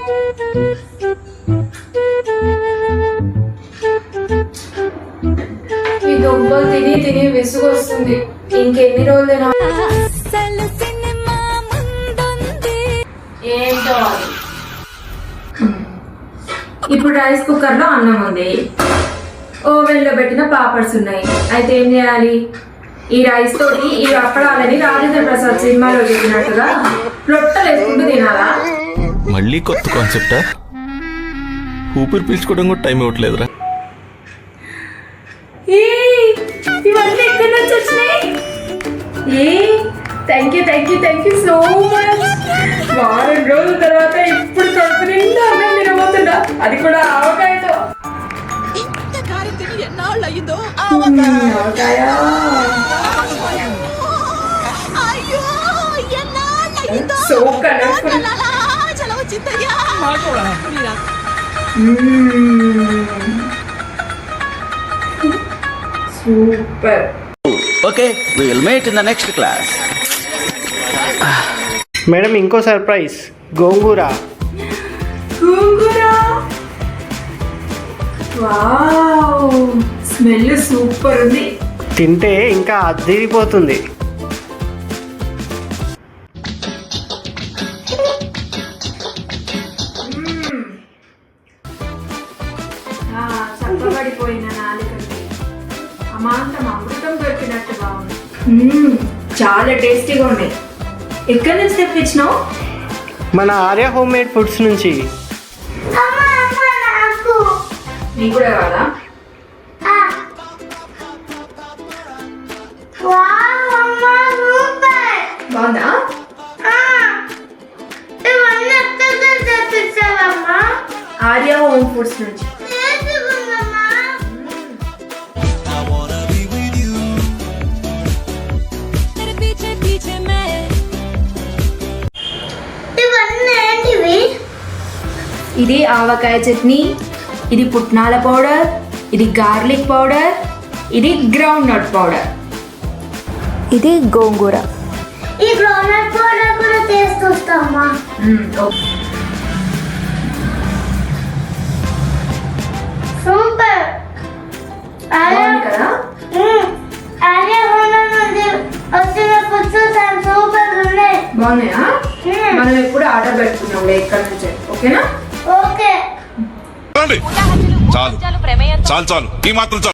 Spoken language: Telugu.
ఈ దుంపలు తిని తిని విసుగు వస్తుంది. ఇంకెన్ని రోజులు తినా ఏంటో. ఇప్పుడు రైస్ కుక్కర్ లో అన్నం ఉంది, ఓవెన్ లో పెట్టిన పాపడ్స్ ఉన్నాయి. అయితే ఏం చేయాలి? ఈ రైస్ తోటి ఈ అప్పడాలని రాజేంద్ర ప్రసాద్ సినిమాలో చెప్పినట్టుగా రొట్టెలు వేసుకుంటూ తినాలా? మళ్ళీ కొత్త కాన్సెప్టా? ఊపిరి పీల్చుకోవడం కూడా టైం ఇవ్వట్లేదురా. ఇవన్నీ ఎక్కడి నుంచి వచ్చినాయి? Thank you so much. వారం రోజుల తర్వాత ఇప్పుడు కడుపు నిండా అన్నం తినబోతున్నా, అది కూడా ఆవకాయతో. Avakaya so colourful. Super. Okay, we will meet in the next class. Madam ఇంకో surprise, gongura. Wow, smell super ఉంది. తింటే ఇంకా అదిరిపోతుంది. చక్కబడిపోయిన నాలుకకి అమాంతం అమృతం దొరికినట్టుగా ఉంది. చాలా టేస్టీగా ఉన్నాయి. ఎక్కడి నుంచి తెప్పించినావు? మన ఆర్య హోమ్ మేడ్ ఫుడ్స్ నుంచి. నీ కూడా కాదా? బాగుందా? ఆర్య హోమ్ ఫుడ్స్ నుంచి. ఇది ఆవకాయ చట్నీ, ఇది పుట్నాల పౌడర్, ఇది గార్లిక్ పౌడర్, ఇది గ్రౌండ్ నట్ పౌడర్, ఇది గోంగూర. ఈ గ్రౌండ్ నట్ పౌడర్ కూడా టేస్ట్ వస్తామా? సూపర్. కదా? అరే వచ్చిన ఫుడ్స్ సూపర్ ఉన్నాయి. బాగున్నాయా? మనం ఎప్పుడు ఆర్డర్ పెట్టుకున్నాం ఇక్కడ నుంచి. ఓకేనా? ఓకే. చాలు చాలు చాలు ఈ మాత్రం చాలు.